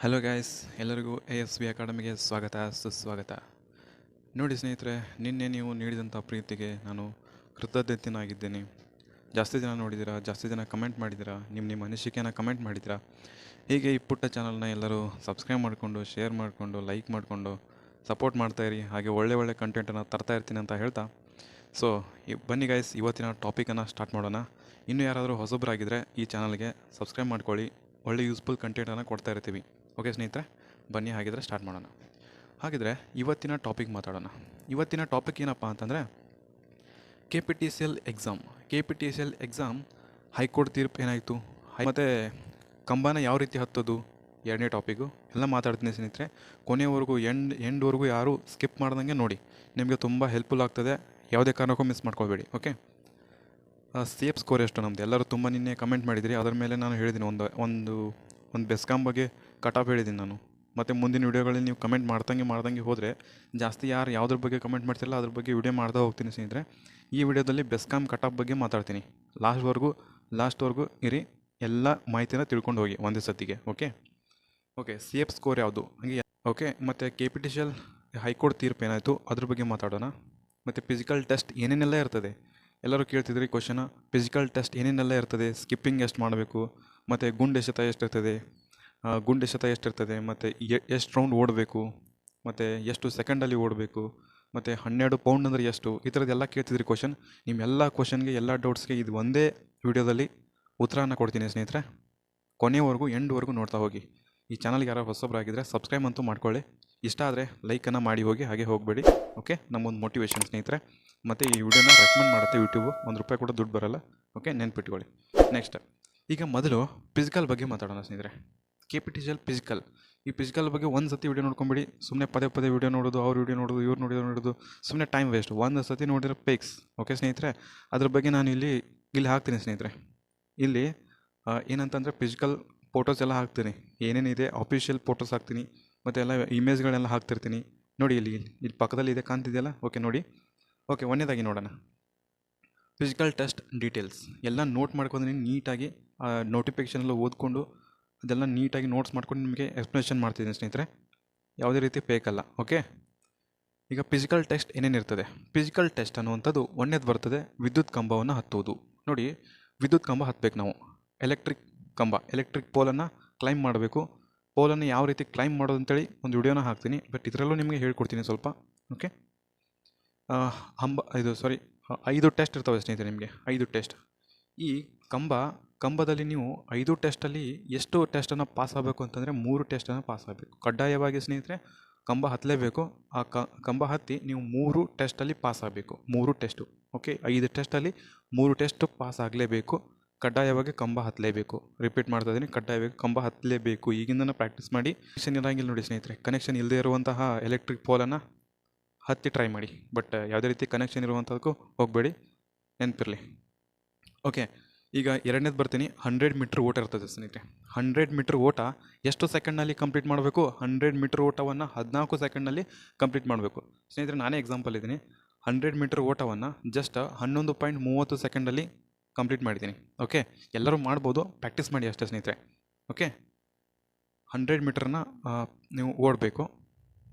Hello guys, ಎಲ್ಲರಿಗೂ ASV ಅಕಾಡೆಮಿಗೆ ಸ್ವಾಗತ ಸುಸ್ವಾಗತ. ನೋಡಿ ಸ್ನೇಹಿತರೆ, ನಿನ್ನೆ ನೀವು ನೀಡಿದಂಥ ಪ್ರೀತಿಗೆ ನಾನು ಕೃತಜ್ಞನಾಗಿದ್ದೇನೆ. ಜಾಸ್ತಿ ಜನ ನೋಡಿದ್ದೀರಾ, ಜಾಸ್ತಿ ಜನ ಕಮೆಂಟ್ ಮಾಡಿದ್ದೀರಾ, ನಿಮ್ಮ ಅನಿಸಿಕೆಯನ್ನು ಕಮೆಂಟ್ ಮಾಡಿದ್ದೀರಾ. ಹೀಗೆ ಈ ಪುಟ್ಟ ಚಾನಲ್ನ ಎಲ್ಲರೂ ಸಬ್ಸ್ಕ್ರೈಬ್ ಮಾಡಿಕೊಂಡು, ಶೇರ್ ಮಾಡಿಕೊಂಡು, ಲೈಕ್ ಮಾಡಿಕೊಂಡು ಸಪೋರ್ಟ್ ಮಾಡ್ತಾಯಿರಿ. ಹಾಗೆ ಒಳ್ಳೆ ಕಂಟೆಂಟನ್ನು ತರ್ತಾ ಇರ್ತೀನಿ ಅಂತ ಹೇಳ್ತಾ, ಸೊ ಬನ್ನಿ ಗಾಯ್ಸ್, ಇವತ್ತಿನ ಟಾಪಿಕನ್ನು ಸ್ಟಾರ್ಟ್ ಮಾಡೋಣ. ಇನ್ನೂ ಯಾರಾದರೂ ಹೊಸಬರಾಗಿದ್ದರೆ ಈ ಚಾನಲ್ಗೆ ಸಬ್ಸ್ಕ್ರೈಬ್ ಮಾಡ್ಕೊಳ್ಳಿ. ಒಳ್ಳೆ ಯೂಸ್ಫುಲ್ ಕಂಟೆಂಟನ್ನು ಕೊಡ್ತಾ ಇರ್ತೀವಿ. ಓಕೆ ಸ್ನೇಹಿತರೆ, ಬನ್ನಿ ಹಾಗಿದ್ರೆ ಸ್ಟಾರ್ಟ್ ಮಾಡೋಣ. ಹಾಗಿದ್ರೆ ಇವತ್ತಿನ ಟಾಪಿಕ್ ಮಾತಾಡೋಣ. ಇವತ್ತಿನ ಟಾಪಿಕ್ ಏನಪ್ಪ ಅಂತಂದರೆ KPTCL ಎಕ್ಸಾಮ್ ಹೈಕೋರ್ಟ್ ತೀರ್ಪು ಏನಾಯಿತು, ಮತ್ತು ಕಂಬನ ಯಾವ ರೀತಿ ಹತ್ತೋದು, ಎರಡನೇ ಟಾಪಿಕು ಎಲ್ಲ ಮಾತಾಡ್ತೀನಿ ಸ್ನೇಹಿತರೆ. ಕೊನೆಯವರೆಗೂ ಎಂಡ್ವರೆಗೂ ಯಾರೂ ಸ್ಕಿಪ್ ಮಾಡ್ದಂಗೆ ನೋಡಿ, ನಿಮಗೆ ತುಂಬ ಹೆಲ್ಪ್ಫುಲ್ ಆಗ್ತದೆ. ಯಾವುದೇ ಕಾರಣಕ್ಕೂ ಮಿಸ್ ಮಾಡ್ಕೊಳ್ಬೇಡಿ. ಓಕೆ, ಸೇಫ್ ಸ್ಕೋರ್ ಎಷ್ಟು ನಮ್ಮದು ಎಲ್ಲರೂ ತುಂಬ ನಿನ್ನೆ ಕಮೆಂಟ್ ಮಾಡಿದಿರಿ. ಅದರ ಮೇಲೆ ನಾನು ಹೇಳಿದ್ದೀನಿ ಒಂದು ಬೆಸ್ಕಾಮ್ ಬಗ್ಗೆ ಕಟಾಪ್ ಹೇಳಿದ್ದೀನಿ ನಾನು. ಮತ್ತು ಮುಂದಿನ ವೀಡಿಯೋಗಳಲ್ಲಿ ನೀವು ಕಮೆಂಟ್ ಮಾಡ್ದಂಗೆ ಹೋದರೆ ಜಾಸ್ತಿ ಯಾರು ಯಾವುದ್ರ ಬಗ್ಗೆ ಕಮೆಂಟ್ ಮಾಡ್ತಿರಲ್ಲ ಅದ್ರ ಬಗ್ಗೆ ವೀಡಿಯೋ ಮಾಡ್ತಾ ಹೋಗ್ತೀನಿ ಸ್ನೇಹಿತರೆ. ಈ ವಿಡಿಯೋದಲ್ಲಿ ಬೆಸ್ಕಾಮ್ ಕಟಾಪ್ ಬಗ್ಗೆ ಮಾತಾಡ್ತೀನಿ. ಲಾಸ್ಟ್ವರೆಗೂ ಇರಿ, ಎಲ್ಲ ಮಾಹಿತಿನ ತಿಳ್ಕೊಂಡು ಹೋಗಿ ಒಂದೇ ಸತಿಗೆ. ಓಕೆ, ಸೇಫ್ ಸ್ಕೋರ್ ಯಾವುದು ಹಾಗೆ. ಓಕೆ, ಮತ್ತು KPTCL ಹೈಕೋರ್ಟ್ ತೀರ್ಪು ಏನಾಯಿತು ಅದ್ರ ಬಗ್ಗೆ ಮಾತಾಡೋಣ. ಮತ್ತು ಫಿಸಿಕಲ್ ಟೆಸ್ಟ್ ಏನೇನೆಲ್ಲ ಇರ್ತದೆ, ಎಲ್ಲರೂ ಕೇಳ್ತಿದ್ರಿ ಕ್ವಶನ. ಫಿಸಿಕಲ್ ಟೆಸ್ಟ್ ಏನೇನೆಲ್ಲ ಇರ್ತದೆ, ಸ್ಕಿಪ್ಪಿಂಗ್ ಎಷ್ಟು ಮಾಡಬೇಕು, ಮತ್ತು ಗುಂಡು ಎಸೆತ ಎಷ್ಟಿರ್ತದೆ, ಮತ್ತು ಎಷ್ಟು ರೌಂಡ್ ಓಡಬೇಕು, ಮತ್ತು ಎಷ್ಟು ಸೆಕೆಂಡಲ್ಲಿ ಓಡಬೇಕು, ಮತ್ತು 12 ಪೌಂಡ್ ಅಂದರೆ ಎಷ್ಟು, ಈ ಥರದ್ದೆಲ್ಲ ಕೇಳ್ತಿದ್ರಿ ಕ್ವಶನ್. ನಿಮ್ಮೆಲ್ಲ ಕ್ವಶನ್ಗೆ, ಎಲ್ಲ ಡೌಟ್ಸ್ಗೆ ಇದು ಒಂದೇ ವಿಡಿಯೋದಲ್ಲಿ ಉತ್ತರನ ಕೊಡ್ತೀನಿ ಸ್ನೇಹಿತರೆ. ಕೊನೆಯವರೆಗೂ ಎಂಡ್ವರೆಗೂ ನೋಡ್ತಾ ಹೋಗಿ. ಈ ಚಾನಲ್ಗೆ ಯಾರು ಹೊಸಬರಾಗಿದ್ದರೆ ಸಬ್ಸ್ಕ್ರೈಬ್ ಅಂತೂ ಮಾಡ್ಕೊಳ್ಳಿ. ಇಷ್ಟ ಆದರೆ ಲೈಕನ್ನು ಮಾಡಿ ಹೋಗಿ, ಹಾಗೆ ಹೋಗಬೇಡಿ. ಓಕೆ, ನಮ್ಮೊಂದು ಮೋಟಿವೇಶನ್ ಸ್ನೇಹಿತರೆ. ಮತ್ತು ಈ ವಿಡಿಯೋನ ರೆಕಮೆಂಡ್ ಮಾಡುತ್ತೆ ಯೂಟ್ಯೂಬು, ₹1 ಕೂಡ ದುಡ್ಡು ಬರೋಲ್ಲ. ಓಕೆ, ನೆನ್ಪಿಟ್ಕೊಳ್ಳಿ. ನೆಕ್ಸ್ಟ್, ಈಗ ಮೊದಲು ಫಿಸಿಕಲ್ ಬಗ್ಗೆ ಮಾತಾಡೋಣ ಸ್ನೇಹಿತರೆ. KPTCL ಈ ಫಿಸಿಕಲ್ ಬಗ್ಗೆ ಒಂದು ಸತಿ ವಿಡಿಯೋ ನೋಡ್ಕೊಂಬಿಡಿ. ಸುಮ್ಮನೆ ಪದೇ ವೀಡಿಯೋ ನೋಡೋದು, ಅವ್ರ ವಿಡಿಯೋ ನೋಡೋದು, ಇವ್ರು ನೋಡೋದು, ಸುಮ್ಮನೆ ಟೈಮ್ ವೇಸ್ಟ್. ಒಂದು ಸತಿ ನೋಡಿರೋ ಪೇಕ್ಸ್. ಓಕೆ ಸ್ನೇಹಿತರೆ, ಅದ್ರ ಬಗ್ಗೆ ನಾನು ಇಲ್ಲಿ ಹಾಕ್ತೀನಿ ಸ್ನೇಹಿತರೆ. ಇಲ್ಲಿ ಏನಂತಂದರೆ ಫಿಸಿಕಲ್ ಫೋಟೋಸ್ ಎಲ್ಲ ಹಾಕ್ತೀನಿ, ಏನೇನಿದೆ ಆಫಿಷಿಯಲ್ ಫೋಟೋಸ್ ಹಾಕ್ತೀನಿ, ಮತ್ತು ಎಲ್ಲ ಇಮೇಜ್ಗಳೆಲ್ಲ ಹಾಕ್ತಿರ್ತೀನಿ. ನೋಡಿ, ಇಲ್ಲಿ ಪಕ್ಕದಲ್ಲಿ ಇದೆ, ಕಾಣ್ತಿದೆಯಲ್ಲ. ಓಕೆ ನೋಡಿ. ಓಕೆ, ಒಂದನೇದಾಗಿ ನೋಡೋಣ. ಫಿಸಿಕಲ್ ಟೆಸ್ಟ್ ಡೀಟೇಲ್ಸ್ ಎಲ್ಲ ನೋಟ್ ಮಾಡ್ಕೊಂಡು ನೀಟಾಗಿ ನೋಟಿಫಿಕೇಷನೆಲ್ಲ ಓದ್ಕೊಂಡು ಅದೆಲ್ಲ ನೀಟಾಗಿ ನೋಟ್ಸ್ ಮಾಡ್ಕೊಂಡು ನಿಮಗೆ ಎಕ್ಸ್ಪ್ಲನೇಷನ್ ಮಾಡ್ತಿದ್ದೀನಿ ಸ್ನೇಹಿತರೆ. ಯಾವುದೇ ರೀತಿ ಫೇಕಲ್ಲ. ಓಕೆ, ಈಗ ಫಿಸಿಕಲ್ ಟೆಸ್ಟ್ ಏನೇನಿರ್ತದೆ. ಫಿಸಿಕಲ್ ಟೆಸ್ಟ್ ಅನ್ನುವಂಥದ್ದು ಒಂದೇದು ಬರ್ತದೆ, ವಿದ್ಯುತ್ ಕಂಬವನ್ನು ಹತ್ತುವುದು. ನೋಡಿ, ವಿದ್ಯುತ್ ಕಂಬ ಹತ್ತಬೇಕು ನಾವು. ಎಲೆಕ್ಟ್ರಿಕ್ ಪೋಲನ್ನು ಕ್ಲೈಮ್ ಮಾಡಬೇಕು. ಪೋಲನ್ನು ಯಾವ ರೀತಿ ಕ್ಲೈಮ್ ಮಾಡೋದು ಅಂತೇಳಿ ಒಂದು ವಿಡಿಯೋನ ಹಾಕ್ತೀನಿ, ಬಟ್ ಇದರಲ್ಲೂ ನಿಮಗೆ ಹೇಳ್ಕೊಡ್ತೀನಿ ಸ್ವಲ್ಪ. ಓಕೆ, 5 ಟೆಸ್ಟ್ ಇರ್ತವೆ ಸ್ನೇಹಿತರೆ ನಿಮಗೆ. 5 ಟೆಸ್ಟ್. ಈ ಕಂಬದಲ್ಲಿ ನೀವು 5 ಟೆಸ್ಟಲ್ಲಿ ಎಷ್ಟು ಟೆಸ್ಟನ್ನು ಪಾಸ್ ಆಗಬೇಕು ಅಂತಂದರೆ 3 ಟೆಸ್ಟನ್ನು ಪಾಸ್ ಆಗಬೇಕು ಕಡ್ಡಾಯವಾಗಿ ಸ್ನೇಹಿತರೆ. ಕಂಬ ಹತ್ತಲೇಬೇಕು. ಆ ಕಂಬ ಹತ್ತಿ ನೀವು 3 ಟೆಸ್ಟಲ್ಲಿ ಪಾಸ್ ಆಗಬೇಕು. 3 ಟೆಸ್ಟು. ಓಕೆ, 5 ಟೆಸ್ಟಲ್ಲಿ 3 ಟೆಸ್ಟು ಪಾಸ್ ಆಗಲೇಬೇಕು. ಕಡ್ಡಾಯವಾಗಿ ಕಂಬ ಹತ್ತಲೇಬೇಕು. ರಿಪೀಟ್ ಮಾಡ್ತಾ ಇದ್ದೀನಿ, ಕಡ್ಡಾಯವಾಗಿ ಕಂಬ ಹತ್ತಲೇಬೇಕು. ಈಗಿಂದನೇ ಪ್ರಾಕ್ಟೀಸ್ ಮಾಡಿ. ಕನೆಕ್ಷನ್ ಇರೋಂಗಿಲ್ಲ ನೋಡಿ ಸ್ನೇಹಿತರೆ. ಕನೆಕ್ಷನ್ ಇಲ್ಲದೆ ಇರುವಂತಹ ಎಲೆಕ್ಟ್ರಿಕ್ ಪೋಲನ್ನು ಹತ್ತಿ ಟ್ರೈ ಮಾಡಿ, ಬಟ್ ಯಾವುದೇ ರೀತಿ ಕನೆಕ್ಷನ್ ಇರುವಂಥದ್ದಕ್ಕೂ ಹೋಗಬೇಡಿ, ನೆನಪಿರಲಿ. ಓಕೆ, ಈಗ ಎರಡನೇದು ಬರ್ತೀನಿ. 100 ಮೀಟ್ರ್ ಓಟ ಇರ್ತದೆ ಸ್ನೇಹಿತರೆ. 100 ಮೀಟ್ರ್ ಓಟ ಎಷ್ಟು ಸೆಕೆಂಡ್ನಲ್ಲಿ ಕಂಪ್ಲೀಟ್ ಮಾಡಬೇಕು? 100 ಮೀಟ್ರ್ ಓಟವನ್ನು 14 ಸೆಕೆಂಡ್ನಲ್ಲಿ ಕಂಪ್ಲೀಟ್ ಮಾಡಬೇಕು ಸ್ನೇಹಿತರೆ. ನಾನೇ ಎಕ್ಸಾಂಪಲ್ ಇದ್ದೀನಿ. 100 ಮೀಟ್ರ್ ಓಟವನ್ನು ಜಸ್ಟ್ 11.30 ಸೆಕೆಂಡಲ್ಲಿ ಕಂಪ್ಲೀಟ್ ಮಾಡಿದ್ದೀನಿ. ಓಕೆ, ಎಲ್ಲರೂ ಮಾಡ್ಬೋದು, ಪ್ರಾಕ್ಟೀಸ್ ಮಾಡಿ ಅಷ್ಟೇ ಸ್ನೇಹಿತರೆ. ಓಕೆ, 100 ಮೀಟ್ರನ್ನ ನೀವು ಓಡಬೇಕು.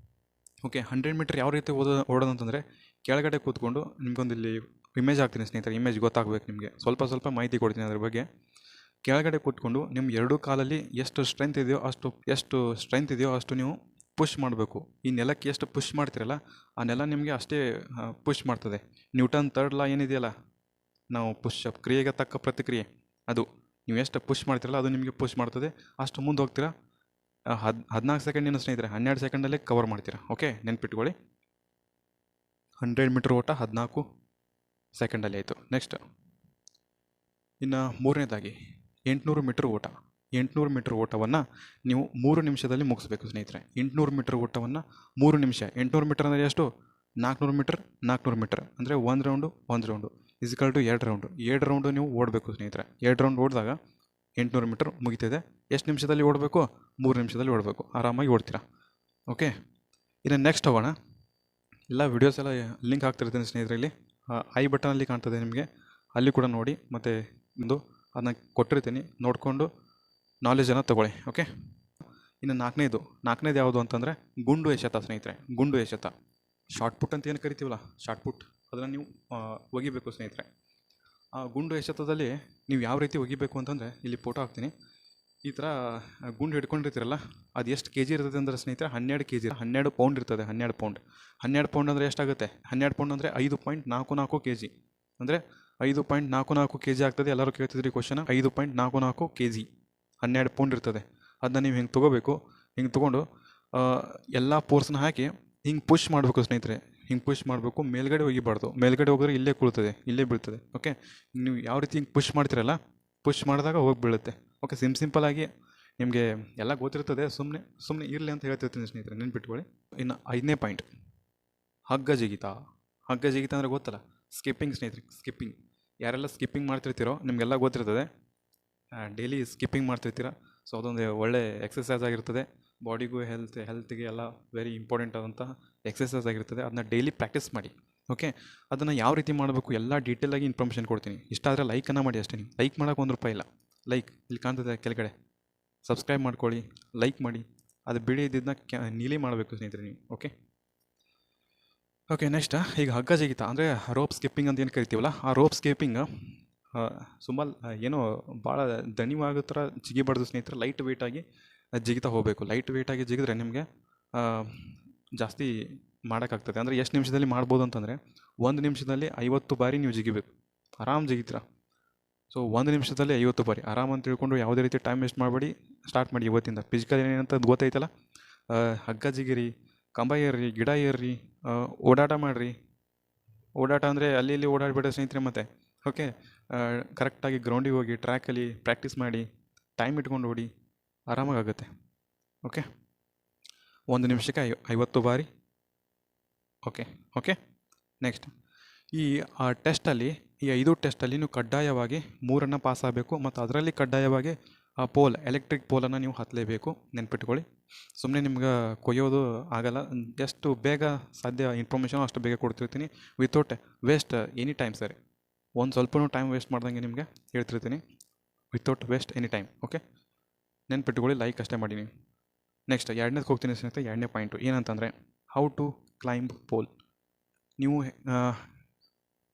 ಓಕೆ, 100 ಮೀಟ್ರ್ ಯಾವ ರೀತಿ ಓಡೋದಂತಂದರೆ, ಕೆಳಗಡೆ ಕೂತ್ಕೊಂಡು ನಿಮ್ಗೊಂದು ಇಲ್ಲಿ ಇಮೇಜ್ ಹಾಕ್ತೀನಿ ಸ್ನೇಹಿತರೆ. ಇಮೇಜ್ ಗೊತ್ತಾಗಬೇಕು ನಿಮಗೆ. ಸ್ವಲ್ಪ ಮಾಹಿತಿ ಕೊಡ್ತೀನಿ ಅದ್ರ ಬಗ್ಗೆ. ಕೆಳಗಡೆ ಕೂತ್ಕೊಂಡು ನಿಮ್ಮ 2 ಕಾಲಲ್ಲಿ ಎಷ್ಟು ಸ್ಟ್ರೆಂತ್ ಇದೆಯೋ ಅಷ್ಟು ನೀವು ಪುಷ್ ಮಾಡಬೇಕು. ಈ ನೆಲಕ್ಕೆ ಎಷ್ಟು ಪುಷ್ ಮಾಡ್ತೀರಲ್ಲ, ಆ ನೆಲ ನಿಮಗೆ ಅಷ್ಟೇ ಪುಷ್ ಮಾಡ್ತದೆ. ನ್ಯೂಟನ್ 3rd ಲಾ ಏನಿದೆಯಲ್ಲ, ನಾವು ಪುಷ್-ಅಪ್ ಕ್ರಿಯೆಗೆ ತಕ್ಕ ಪ್ರತಿಕ್ರಿಯೆ, ಅದು ನೀವು ಎಷ್ಟು ಪುಷ್ ಮಾಡ್ತೀರಲ್ಲ ಅದು ನಿಮಗೆ ಪುಷ್ ಮಾಡ್ತದೆ. ಅಷ್ಟು ಮುಂದೆ ಹೋಗ್ತೀರಾ. 14 ಸೆಕೆಂಡಿನ ಸ್ನೇಹಿತರೆ 12 ಸೆಕೆಂಡಲ್ಲೇ ಕವರ್ ಮಾಡ್ತೀರಾ. ಓಕೆ, ನೆನ್ಪಿಟ್ಕೊಳ್ಳಿ. 100 ಮೀಟ್ರ್ ಓಟ 14 ಸೆಕೆಂಡಲ್ಲಿ ಆಯಿತು. ನೆಕ್ಸ್ಟ್, ಇನ್ನು ಮೂರನೇದಾಗಿ 800 ಮೀಟ್ರ್ ಓಟ. 800 ಮೀಟ್ರ್ ಓಟವನ್ನು ನೀವು 3 ನಿಮಿಷದಲ್ಲಿ ಮುಗಿಸ್ಬೇಕು ಸ್ನೇಹಿತರೆ. 800 ಮೀಟ್ರ್ ಓಟವನ್ನು 3 ನಿಮಿಷ. 800 ಮೀಟರ್ ಅಂದರೆ ಎಷ್ಟು? 400 ಮೀಟರ್ ಅಂದರೆ 1 round equal to 2 round. 2 round ನೀವು ಓಡಬೇಕು ಸ್ನೇಹಿತರೆ. 2 ರೌಂಡ್ ಓಡಿದಾಗ 800 ಮೀಟರ್ ಮುಗಿತಿದೆ. ಎಷ್ಟು ನಿಮಿಷದಲ್ಲಿ ಓಡಬೇಕು? 3 ನಿಮಿಷದಲ್ಲಿ ಓಡಬೇಕು. ಆರಾಮಾಗಿ ಓಡ್ತೀರಾ. ಓಕೆ, ಇನ್ನು ನೆಕ್ಸ್ಟ್ ಹೋಗೋಣ. ಎಲ್ಲ ವೀಡಿಯೋಸ್ ಎಲ್ಲ ಲಿಂಕ್ ಹಾಕ್ತಿರ್ತೀನಿ ಸ್ನೇಹಿತರೆ. ಇಲ್ಲಿ ಐ ಬಟನಲ್ಲಿ ಕಾಣ್ತದೆ ನಿಮಗೆ, ಅಲ್ಲಿ ಕೂಡ ನೋಡಿ. ಮತ್ತು ಅದನ್ನ ಕೊಟ್ಟಿರ್ತೀನಿ, ನೋಡಿಕೊಂಡು ನಾಲೆಜನ್ನು ತೊಗೊಳ್ಳಿ. ಓಕೆ, ಇನ್ನು ನಾಲ್ಕನೇದು ಯಾವುದು ಅಂತಂದರೆ ಗುಂಡು ಎಸೆತ ಸ್ನೇಹಿತರೆ. ಗುಂಡು ಎಸೆತ ಶಾರ್ಟ್ ಪುಟ್ ಅಂತ ಏನು ಕರಿತೀವಲ್ಲ, ಶಾರ್ಟ್ ಪುಟ್, ಅದನ್ನು ನೀವು ಒಗಿಬೇಕು ಸ್ನೇಹಿತರೆ. ಆ ಗುಂಡು ಎಸೆತದಲ್ಲಿ ನೀವು ಯಾವ ರೀತಿ ಒಗಿಬೇಕು ಅಂತಂದರೆ, ಇಲ್ಲಿ ಫೋಟೋ ಹಾಕ್ತೀನಿ. ಈ ಥರ ಗುಂಡು ಹಿಡ್ಕೊಂಡಿರ್ತೀರಲ್ಲ, ಅದು ಎಷ್ಟು ಕೆ ಜಿ ಇರ್ತದೆ ಅಂದರೆ ಸ್ನೇಹಿತರೆ 12 kg, 12 ಪೌಂಡ್ ಇರ್ತದೆ. 12 ಪೌಂಡ್ 12 ಪೌಂಡ್ ಅಂದರೆ ಎಷ್ಟಾಗುತ್ತೆ? 12 ಪೌಂಡ್ ಅಂದರೆ 5.44 kg, ಅಂದರೆ 5.44 kg ಆಗ್ತದೆ. ಎಲ್ಲರೂ ಕೇಳ್ತಿದ್ರಿ ಕ್ವಶನ್, 5.44 kg 12 ಪೌಂಡ್ ಇರ್ತದೆ. ಅದನ್ನ ನೀವು ಹಿಂಗೆ ತೊಗೋಬೇಕು. ಹಿಂಗೆ ತೊಗೊಂಡು ಎಲ್ಲ ಫೋರ್ಸ್ನ ಹಾಕಿ ಹಿಂಗೆ ಪುಷ್ ಮಾಡಬೇಕು ಸ್ನೇಹಿತರೆ. ಹಿಂಗೆ ಪುಷ್ ಮಾಡಬೇಕು, ಮೇಲ್ಗಡೆ ಒಗಿಬಾರ್ದು. ಮೇಲ್ಗಡೆ ಹೋಗಿದ್ರೆ ಇಲ್ಲೇ ಕುಳ್ತದೆ, ಇಲ್ಲೇ ಬೀಳ್ತದೆ. ಓಕೆ, ನೀವು ಯಾವ ರೀತಿ ಹಿಂಗೆ ಪುಷ್ ಮಾಡ್ತೀರಲ್ಲ, ಪುಷ್ ಮಾಡಿದಾಗ ಹೋಗಿ ಬೀಳುತ್ತೆ. ಓಕೆ, ಸಿಂಪಲಾಗಿ ನಿಮಗೆ ಎಲ್ಲ ಗೊತ್ತಿರ್ತದೆ. ಸುಮ್ಮನೆ ಇರಲಿ ಅಂತ ಹೇಳ್ತಿರ್ತೀನಿ ಸ್ನೇಹಿತರೆ, ನೆನ್ಪಿಟ್ಕೊಳ್ಳಿ. ಇನ್ನು 5ನೇ ಪಾಯಿಂಟ್, ಹಗ್ಗ ಜಿಗಿತ. ಹಗ್ಗ ಜಿಗಿತ ಅಂದರೆ ಗೊತ್ತಲ್ಲ, ಸ್ಕಿಪ್ಪಿಂಗ್ ಸ್ನೇಹಿತರೆ. ಸ್ಕಿಪ್ಪಿಂಗ್ ಯಾರೆಲ್ಲ ಸ್ಕಿಪ್ಪಿಂಗ್ ಮಾಡ್ತಿರ್ತೀರೋ ನಿಮಗೆಲ್ಲ ಗೊತ್ತಿರ್ತದೆ. Daily skipping ಮಾಡ್ತಿರ್ತೀರ. ಸೊ ಅದೊಂದು ಒಳ್ಳೆ ಎಕ್ಸಸೈಸ್ ಆಗಿರ್ತದೆ. ಬಾಡಿಗೂ ಹೆಲ್ತ್ಗೆ ಎಲ್ಲ ವೆರಿ ಇಂಪಾರ್ಟೆಂಟ್ ಆದಂತಹ ಎಕ್ಸಸೈಸ್ ಆಗಿರ್ತದೆ. ಅದನ್ನ ಡೈಲಿ ಪ್ರಾಕ್ಟೀಸ್ ಮಾಡಿ. ಓಕೆ, ಅದನ್ನು ಯಾವ ರೀತಿ ಮಾಡಬೇಕು ಎಲ್ಲ ಡೀಟೇಲಾಗಿ ಇನ್ಫಾರ್ಮೇಷನ್ ಕೊಡ್ತೀನಿ. ಇಷ್ಟ ಆದರೆ ಲೈಕನ್ನು ಮಾಡಿ ಅಷ್ಟೇ. ನೀವು ಲೈಕ್ ಮಾಡೋಕೆ ₹1 ಇಲ್ಲ. ಲೈಕ್ ಇಲ್ಲಿ ಕಾಣ್ತದೆ ಕೆಳಗಡೆ, ಸಬ್ಸ್ಕ್ರೈಬ್ ಮಾಡ್ಕೊಳ್ಳಿ, ಲೈಕ್ ಮಾಡಿ. ಅದು ಬಿಡಿ ಇದ್ದಿದ್ದನ್ನ ನೀಲಿ ಮಾಡಬೇಕು ಸ್ನೇಹಿತರೆ ನೀವು. ಓಕೆ, ನೆಕ್ಸ್ಟ್ ಈಗ ಹಗ್ಗ ಜಿಗಿತ ಅಂದರೆ ರೋಪ್ ಸ್ಕಿಪ್ಪಿಂಗ್ ಅಂತ ಏನು ಕರಿತೀವಲ್ಲ, ಆ ರೋಪ್ ಸ್ಕಿಪ್ಪಿಂಗ್ ಏನೋ ಭಾಳ ದಣಿವಾಗೋ ಥರ ಜಿಗಿಬಾರ್ದು ಸ್ನೇಹಿತರೆ. ಲೈಟ್ ವೆಯ್ಟಾಗಿ ಜಿಗಿತಾ ಹೋಗಬೇಕು. ಲೈಟ್ ವೆಯ್ಟಾಗಿ ಜಿಗಿದ್ರೆ ನಿಮಗೆ ಜಾಸ್ತಿ ಮಾಡೋಕ್ಕಾಗ್ತದೆ. ಅಂದರೆ ಎಷ್ಟು ನಿಮಿಷದಲ್ಲಿ ಮಾಡ್ಬೋದು ಅಂತಂದರೆ, 1 ನಿಮಿಷದಲ್ಲಿ 50 ಬಾರಿ ನೀವು ಜಿಗಿಬೇಕು. ಆರಾಮ್ ಜಿಗಿತೀರ. ಸೊ 1 ನಿಮಿಷದಲ್ಲಿ 50 ಬಾರಿ ಆರಾಮ್ ಅಂತ ತಿಳ್ಕೊಂಡು ಯಾವುದೇ ರೀತಿ ಟೈಮ್ ವೇಸ್ಟ್ ಮಾಡಬೇಡಿ. ಸ್ಟಾರ್ಟ್ ಮಾಡಿ ಇವತ್ತಿಂದ. ಫಿಸಿಕಲ್ ಏನಂತ ಗೊತ್ತೈತಲ್ಲ, ಹಗ್ಗ ಜಿಗಿರಿ, ಕಂಬ ಏರ್ರಿ, ಗಿಡ ಏರ್ರಿ, ಓಡಾಟ ಮಾಡಿರಿ. ಓಡಾಟ ಅಂದರೆ ಅಲ್ಲಿ ಇಲ್ಲಿ ಓಡಾಡಬೇಡ ಸ್ನೇಹಿತರೆ. ಮತ್ತು ಓಕೆ, ಕರೆಕ್ಟಾಗಿ ಗ್ರೌಂಡಿಗೆ ಹೋಗಿ ಟ್ರ್ಯಾಕಲ್ಲಿ ಪ್ರಾಕ್ಟೀಸ್ ಮಾಡಿ, ಟೈಮ್ ಇಟ್ಕೊಂಡು ಓಡಿ, ಆರಾಮಾಗುತ್ತೆ. ಓಕೆ, 1 ನಿಮಿಷಕ್ಕೆ 50 ಬಾರಿ. ಓಕೆ. ನೆಕ್ಸ್ಟ್ ಈ ಟೆಸ್ಟಲ್ಲಿ, ಈ 5 ಟೆಸ್ಟಲ್ಲಿ ನೀವು ಕಡ್ಡಾಯವಾಗಿ 3 ಪಾಸ್ ಆಗಬೇಕು. ಮತ್ತು ಅದರಲ್ಲಿ ಕಡ್ಡಾಯವಾಗಿ ಆ ಎಲೆಕ್ಟ್ರಿಕ್ ಪೋಲನ್ನು ನೀವು ಹತ್ತಲೇಬೇಕು. ನೆನ್ಪಿಟ್ಕೊಳ್ಳಿ. ಸುಮ್ಮನೆ ನಿಮ್ಗೆ ಕೊಯ್ಯೋದು ಆಗಲ್ಲ. ಎಷ್ಟು ಬೇಗ ಸಾಧ್ಯ ಇನ್ಫಾರ್ಮೇಷನ್ ಅಷ್ಟು ಬೇಗ ಕೊಡ್ತಿರ್ತೀನಿ, ವಿತೌಟ್ ವೇಸ್ಟ್ ಎನಿ ಟೈಮ್ ಸರಿ. ಒಂದು ಸ್ವಲ್ಪನೂ ಟೈಮ್ ವೇಸ್ಟ್ ಮಾಡ್ದಂಗೆ ನಿಮಗೆ ಹೇಳ್ತಿರ್ತೀನಿ, without waste any time. Okay, ನೆನ್ಪಿಟ್ಕೊಳ್ಳಿ. ಲೈಕ್ ಅಷ್ಟೇ ಮಾಡಿ ನೀವು. ನೆಕ್ಸ್ಟ್ 2ನೇದು ಹೋಗ್ತೀನಿ ಸ್ನೇಹಿತರೆ. 2ನೇ ಪಾಯಿಂಟು ಏನಂತಂದರೆ, ಹೌ ಟು ಕ್ಲೈಂಬ್ ಪೋಲ್. ನೀವು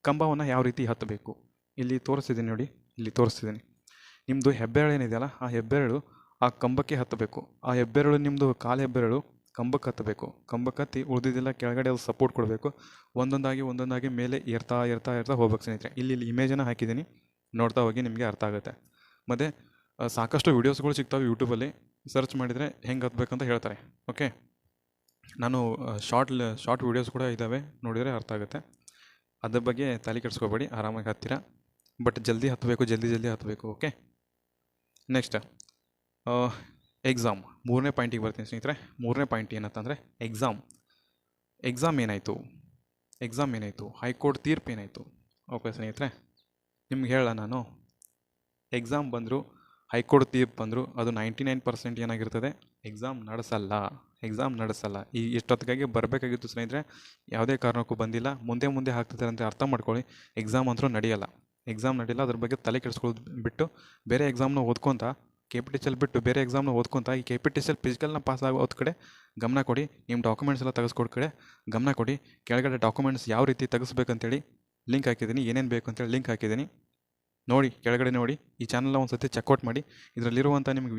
ಕಂಬವನ್ನು ಯಾವ ರೀತಿ ಹತ್ತಬೇಕು ಇಲ್ಲಿ ತೋರಿಸ್ತಿದ್ದೀನಿ ನೋಡಿ. ಇಲ್ಲಿ ತೋರಿಸ್ತಿದ್ದೀನಿ. ನಿಮ್ಮದು ಹೆಬ್ಬೆರಳು ಏನಿದೆಯಲ್ಲ, ಆ ಹೆಬ್ಬೆರಳು ಆ ಕಂಬಕ್ಕೆ ಹತ್ತಬೇಕು. ಆ ಹೆಬ್ಬೆರಳು ನಿಮ್ಮದು ಕಾಲು ಹೆಬ್ಬೆರಳು ಕಂಬಕ್ಕೆ ಹತ್ತಬೇಕು. ಕಂಬಕ್ಕೆ ಹತ್ತಿ ಉಳಿದಿದ್ದೆಲ್ಲ ಕೆಳಗಡೆ ಅದು ಸಪೋರ್ಟ್ ಕೊಡಬೇಕು. ಒಂದೊಂದಾಗಿ ಮೇಲೆ ಏರ್ತಾ ಹೋಗ್ಬೇಕು ಸ್ನೇಹಿತರೆ. ಇಲ್ಲಿ ಇಮೇಜನ್ನು ಹಾಕಿದ್ದೀನಿ, ನೋಡ್ತಾ ಹೋಗಿ, ನಿಮಗೆ ಅರ್ಥ ಆಗುತ್ತೆ. ಮತ್ತು ಸಾಕಷ್ಟು ವೀಡಿಯೋಸ್ಗಳು ಸಿಗ್ತಾವೆ ಯೂಟ್ಯೂಬಲ್ಲಿ. ಸರ್ಚ್ ಮಾಡಿದರೆ ಹೆಂಗೆ ಹತ್ಬೇಕಂತ ಹೇಳ್ತಾರೆ. ಓಕೆ, ನಾನು ಶಾರ್ಟ್ ವೀಡಿಯೋಸ್ ಕೂಡ ಇದ್ದಾವೆ, ನೋಡಿದರೆ ಅರ್ಥ ಆಗುತ್ತೆ. ಅದ್ರ ಬಗ್ಗೆ ತಲೆ ಕೆಡಿಸ್ಕೋಬೇಡಿ, ಆರಾಮಾಗಿ ಹತ್ತೀರಾ. ಬಟ್ ಜಲ್ದಿ ಹತ್ತಬೇಕು. Okay, next exam. 3ನೇ ಪಾಯಿಂಟಿಗೆ ಬರ್ತೀನಿ ಸ್ನೇಹಿತರೆ. 3ನೇ ಪಾಯಿಂಟ್ ಏನಂತಂದರೆ ಎಕ್ಸಾಮ್ ಏನಾಯಿತು, ಹೈಕೋರ್ಟ್ ತೀರ್ಪು ಏನಾಯಿತು. ಓಕೆ ಸ್ನೇಹಿತರೆ, ನಿಮ್ಗೆ ಹೇಳ ನಾನು, ಎಕ್ಸಾಮ್ ಬಂದರು, ಹೈಕೋರ್ಟ್ ತೀರ್ಪು ಬಂದರು, ಅದು 99% ಏನಾಗಿರ್ತದೆ, ಎಕ್ಸಾಮ್ ನಡೆಸಲ್ಲ. ಈ ಇಷ್ಟೊತ್ತಿಗಾಗಿ ಬರಬೇಕಾಗಿತ್ತು ಸ್ನೇಹಿತರೆ, ಯಾವುದೇ ಕಾರಣಕ್ಕೂ ಬಂದಿಲ್ಲ. ಮುಂದೆ ಆಗ್ತದೆ ಅಂತ ಅರ್ಥ ಮಾಡ್ಕೊಳ್ಳಿ. ಎಕ್ಸಾಮ್ ಅಂತೂ ನಡೆಯಲ್ಲ. ಅದ್ರ ಬಗ್ಗೆ ತಲೆ ಕೆಡಿಸ್ಕೊಳ್ಳೋದು ಬಿಟ್ಟು ಬೇರೆ ಎಕ್ಸಾಮ್ನ ಓದ್ಕೊತ, KPTCL ಬಿಟ್ಟು ಬೇರೆ ಎಕ್ಸಾಮ್ನ ಓದ್ಕೊತ, ಈ KPTCL ಫಿಸಿಕಲ್ನ ಪಾಸ್ ಆಗೋದ್ ಕಡೆ ಗಮನ ಕೊಡಿ. ನಿಮ್ಮ ಡಾಕ್ಯುಮೆಂಟ್ಸ್ ಎಲ್ಲ ತೆಗೆಸ್ಕೊಡ್ ಕಡೆ ಗಮನ ಕೊಡಿ. ಕೆಳಗಡೆ ಡಾಕ್ಯುಮೆಂಟ್ಸ್ ಯಾವ ರೀತಿ ತೆಗೆಸ್ಬೇಕಂತೇಳಿ ಲಿಂಕ್ ಹಾಕಿದ್ದೀನಿ, ಏನೇನು ಬೇಕು ಅಂತೇಳಿ ಲಿಂಕ್ ಹಾಕಿದ್ದೀನಿ, ನೋಡಿ. ಕೆಳಗಡೆ ನೋಡಿ. ಈ ಚಾನಲ್ನ ಒಂದು ಸತಿ ಚೆಕ್ಔಟ್ ಮಾಡಿ. ಇದರಲ್ಲಿರುವಂಥ ನಿಮಗೆ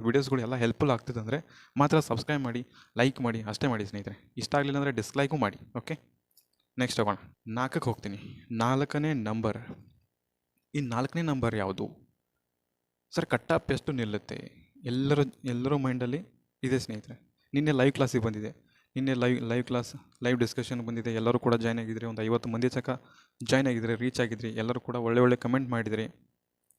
ವೀಡಿಯೋಸ್ಗಳು ಎಲ್ಲ ಹೆಲ್ಪ್ಫುಲ್ ಆಗ್ತಿದೆ ಅಂದರೆ ಮಾತ್ರ ಸಬ್ಸ್ಕ್ರೈಬ್ ಮಾಡಿ, ಲೈಕ್ ಮಾಡಿ, ಅಷ್ಟೇ ಮಾಡಿ ಸ್ನೇಹಿತರೆ. ಇಷ್ಟ ಆಗಲಿಲ್ಲ ಅಂದರೆ ಡಿಸ್ಲೈಕು ಮಾಡಿ. ಓಕೆ, ನೆಕ್ಸ್ಟ್ ಹೋಗೋಣ. 4ಕ್ಕೆ ಹೋಗ್ತೀನಿ. 4ನೇ ನಂಬರ್. ಈ 4ನೇ ನಂಬರ್ ಯಾವುದು ಸರ್? ಕಟ್ ಆಫ್ ಎಷ್ಟು ನಿಲ್ಲುತ್ತೆ? ಎಲ್ಲರೂ ಮೈಂಡಲ್ಲಿ ಇದೆ ಸ್ನೇಹಿತರೆ. ನಿನ್ನೆ ಲೈವ್ ಕ್ಲಾಸಿಗೆ ಬಂದಿದೆ. ಲೈವ್ ಡಿಸ್ಕಷನ್ ಬಂದಿದೆ. ಎಲ್ಲರೂ ಕೂಡ ಜಾಯ್ನ್ ಆಗಿದ್ರಿ. ಒಂದು 50 ಮಂದಿ ತನಕ ಜಾಯ್ನ್ ಆಗಿದ್ರಿ, ರೀಚ್ ಆಗಿದ್ರಿ. ಎಲ್ಲರೂ ಕೂಡ ಒಳ್ಳೆ ಕಮೆಂಟ್ ಮಾಡಿದಿರಿ.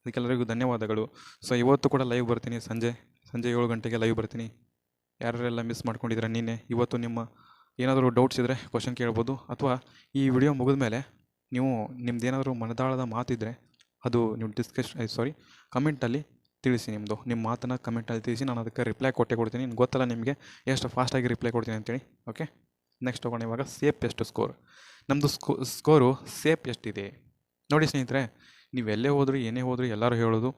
ಅದಕ್ಕೆಲ್ಲರಿಗೂ ಧನ್ಯವಾದಗಳು. ಸೊ ಇವತ್ತು ಕೂಡ ಲೈವ್ ಬರ್ತೀನಿ. ಸಂಜೆ 7 ಗಂಟೆಗೆ ಲೈವ್ ಬರ್ತೀನಿ. ಯಾರೆಲ್ಲ ಮಿಸ್ ಮಾಡ್ಕೊಂಡಿದ್ರೆ ನಿನ್ನೆ, ಇವತ್ತು ನಿಮ್ಮ ಏನಾದರೂ ಡೌಟ್ಸ್ ಇದ್ದರೆ ಕ್ವಶನ್ ಕೇಳ್ಬೋದು. ಅಥವಾ ಈ ವಿಡಿಯೋ ಮುಗಿದ ಮೇಲೆ ನೀವು ನಿಮ್ದೇನಾದರೂ ಮನದಾಳದ ಮಾತಿದ್ದರೆ ಅದು ನೀವು ಕಮೆಂಟಲ್ಲಿ ತಿಳಿಸಿ. ನಿಮ್ಮ ಮಾತನ್ನು ಕಮೆಂಟಲ್ಲಿ ತಿಳಿಸಿ. ನಾನು ಅದಕ್ಕೆ ರಿಪ್ಲೈ ಕೊಡ್ತೀನಿ. ಗೊತ್ತಲ್ಲ ನಿಮಗೆ ಎಷ್ಟು ಫಾಸ್ಟಾಗಿ ರಿಪ್ಲೈ ಕೊಡ್ತೀನಿ ಅಂತೇಳಿ. ಓಕೆ, ನೆಕ್ಸ್ಟ್ ಹೋಗೋಣ. ಇವಾಗ ಸೇಫ್ ಎಷ್ಟು ಸ್ಕೋರ್. ನಮ್ಮದು ಸ್ಕೋರು ಸೇಫ್ ಎಷ್ಟಿದೆ ನೋಡಿ ಸ್ನೇಹಿತರೆ. ನೀವೆಲ್ಲೇ ಹೋದ್ರೂ ಏನೇ ಹೋದ್ರೂ ಎಲ್ಲರೂ ಹೇಳೋದು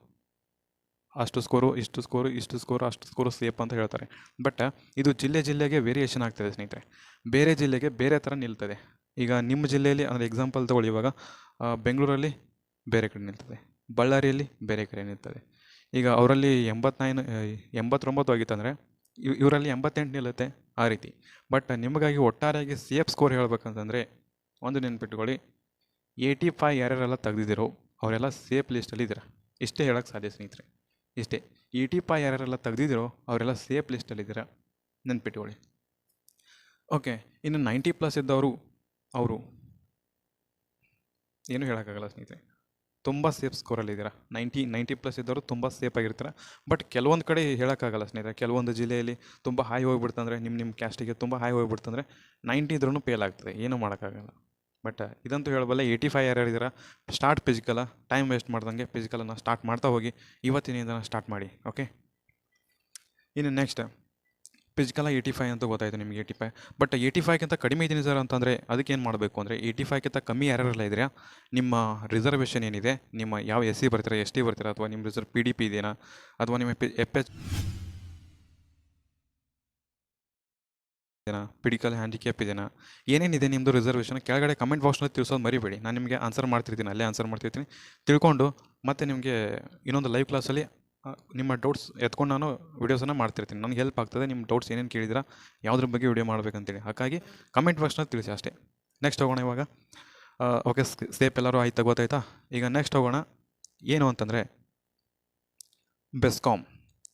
ಅಷ್ಟು ಸ್ಕೋರು ಇಷ್ಟು ಸ್ಕೋರು ಇಷ್ಟು ಸ್ಕೋರು ಅಷ್ಟು ಸ್ಕೋರು ಸೇಫ್ ಅಂತ ಹೇಳ್ತಾರೆ. ಬಟ್ ಇದು ಜಿಲ್ಲೆಗೆ ವೇರಿಯೇಷನ್ ಆಗ್ತದೆ ಸ್ನೇಹಿತರೆ. ಬೇರೆ ಜಿಲ್ಲೆಗೆ ಬೇರೆ ಥರ ನಿಲ್ತದೆ. ಈಗ ನಿಮ್ಮ ಜಿಲ್ಲೆಯಲ್ಲಿ ಅಂದರೆ ಎಕ್ಸಾಂಪಲ್ ತೊಗೊಳ್ಳಿ, ಇವಾಗ ಬೆಂಗಳೂರಲ್ಲಿ ಬೇರೆ ಕಡೆ ನಿಲ್ತದೆ, ಬಳ್ಳಾರಿಯಲ್ಲಿ ಬೇರೆ ಕಡೆ ನಿಲ್ತದೆ. ಈಗ ಅವರಲ್ಲಿ 89 ಆಗಿತ್ತಂದರೆ ಇವರಲ್ಲಿ 88 ನಿಲ್ಲುತ್ತೆ, ಆ ರೀತಿ. ಬಟ್ ನಿಮಗಾಗಿ ಒಟ್ಟಾರೆಯಾಗಿ ಸೇಫ್ ಸ್ಕೋರ್ ಹೇಳ್ಬೇಕಂತಂದರೆ ಒಂದು ನೆನ್ಪಿಟ್ಕೊಳ್ಳಿ, 85 ಯಾರ್ಯಾರೆಲ್ಲ ತೆಗೆದಿದ್ದೀರೋ ಅವರೆಲ್ಲ ಸೇಫ್ ಲಿಸ್ಟಲ್ಲಿ ಇದ್ದೀರ. ಇಷ್ಟೇ ಹೇಳೋಕ್ಕೆ ಸಾಧ್ಯ ಸ್ನೇಹಿತರೆ, ಇಷ್ಟೇ. 85 ಯಾರ್ಯಾರೆಲ್ಲ ತೆಗೆದಿದ್ದೀರೋ ಅವರೆಲ್ಲ ಸೇಫ್ ಲಿಸ್ಟಲ್ಲಿದ್ದೀರ, ನೆನ್ಪಿಟ್ಕೊಳ್ಳಿ. ಓಕೆ, ಇನ್ನು 90+ ಇದ್ದವರು ಅವರು ಏನೂ ಹೇಳೋಕ್ಕಾಗಲ್ಲ ಸ್ನೇಹಿತರೆ, ತುಂಬ ಸೇಫ್ ಸ್ಕೋರಲ್ಲಿದ್ದೀರ. 90+ ಇದ್ದವರು ತುಂಬ ಸೇಫ್ ಆಗಿರ್ತಾರೆ. ಬಟ್ ಕೆಲವೊಂದು ಕಡೆ ಹೇಳೋಕ್ಕಾಗಲ್ಲ ಸ್ನೇಹಿತರೆ, ಕೆಲವೊಂದು ಜಿಲ್ಲೆಯಲ್ಲಿ ತುಂಬ ಹೈ ಹೋಗ್ಬಿಡ್ತಂದ್ರೆ, ನಿಮ್ಮ ಕ್ಯಾಸ್ಟಿಗೆ ತುಂಬ ಹೈ ಹೋಗ್ಬಿಡ್ತಂದ್ರೆ 90 ಇದ್ರೂ ಫೇಲ್ ಆಗ್ತದೆ, ಏನೂ ಮಾಡೋಕ್ಕಾಗಲ್ಲ. ಬಟ್ ಇದಂತೂ ಹೇಳಬಲ್ಲ, 85 ಯಾರ್ಯಾರಿದ್ದೀರ ಸ್ಟಾರ್ಟ್ ಫಿಸಿಕಲ, ಟೈಮ್ ವೇಸ್ಟ್ ಮಾಡ್ದಂಗೆ ಫಿಸಿಕಲನ್ನು ಸ್ಟಾರ್ಟ್ ಮಾಡ್ತಾ ಹೋಗಿ, ಇವತ್ತಿನಿಂದ ಸ್ಟಾರ್ಟ್ ಮಾಡಿ. ಓಕೆ, ಇನ್ನು ನೆಕ್ಸ್ಟ್ ಫಿಸಿಕಲ 85 ಅಂತ ಗೊತ್ತಾಯಿತು ನಿಮಗೆ, 85. ಬಟ್ 85ಕ್ಕಿಂತ ಕಡಿಮೆ ಇದ್ದೀನಿ ಸರ್ ಅಂತಂದರೆ ಅದಕ್ಕೆ ಏನು ಮಾಡಬೇಕು ಅಂದರೆ, 85ಕ್ಕಿಂತ ಕಮ್ಮಿ ಯಾರ್ಯಾರೆಲ್ಲ ಇದ್ದೀರಾ, ನಿಮ್ಮ ರಿಸರ್ವೇಷನ್ ಏನಿದೆ, ನಿಮ್ಮ ಯಾವ SC ಬರ್ತೀರಾ, ST ಬರ್ತೀರಾ, ಅಥವಾ ನಿಮ್ಮ PDP ಇದೆಯಾ, ಅಥವಾ ನಿಮ್ಮ FH ಇದೆಯಾ, ಪಿಡಿಕಲ್ ಹ್ಯಾಂಡಿಕ್ಯಾಪ್ ಇದೆಯಾ, ಏನೇನಿದೆ ನಿಮ್ಮದು ರಿಸರ್ವೇಷನ್ ಕೆಳಗಡೆ ಕಮೆಂಟ್ ಬಾಕ್ಸ್ನಲ್ಲಿ ತಿಳಿಸೋದು ಮರಿಬೇಡಿ. ನಾನು ನಿಮಗೆ ಆನ್ಸರ್ ಮಾಡ್ತಿರ್ತೀನಿ, ಅಲ್ಲೇ ಆನ್ಸರ್ ಮಾಡ್ತಿರ್ತೀನಿ. ತಿಳ್ಕೊಂಡು ಮತ್ತೆ ನಿಮಗೆ ಇನ್ನೊಂದು ಲೈವ್ ಕ್ಲಾಸಲ್ಲಿ ನಿಮ್ಮ ಡೌಟ್ಸ್ ಎತ್ಕೊಂಡು ನಾನು ವೀಡಿಯೋಸನ್ನು ಮಾಡ್ತಿರ್ತೀನಿ. ನನಗೆ ಹೆಲ್ಪ್ ಆಗ್ತದೆ, ನಿಮ್ಮ ಡೌಟ್ಸ್ ಏನೇನು ಕೇಳಿದಿರಾ, ಯಾವುದ್ರ ಬಗ್ಗೆ ವೀಡಿಯೋ ಮಾಡಬೇಕಂತೇಳಿ. ಹಾಗಾಗಿ ಕಮೆಂಟ್ ಬಾಕ್ಸ್ನಲ್ಲಿ ತಿಳಿಸಿ ಅಷ್ಟೇ. ನೆಕ್ಸ್ಟ್ ಹೋಗೋಣ ಇವಾಗ. ಓಕೆ, ಸೇಫ್ ಎಲ್ಲರೂ ಆಯ್ತಾ, ಗೊತ್ತಾಯ್ತಾ? ಈಗ ನೆಕ್ಸ್ಟ್ ಹೋಗೋಣ. ಏನು ಅಂತಂದರೆ ಬೆಸ್ಕಾಮ್.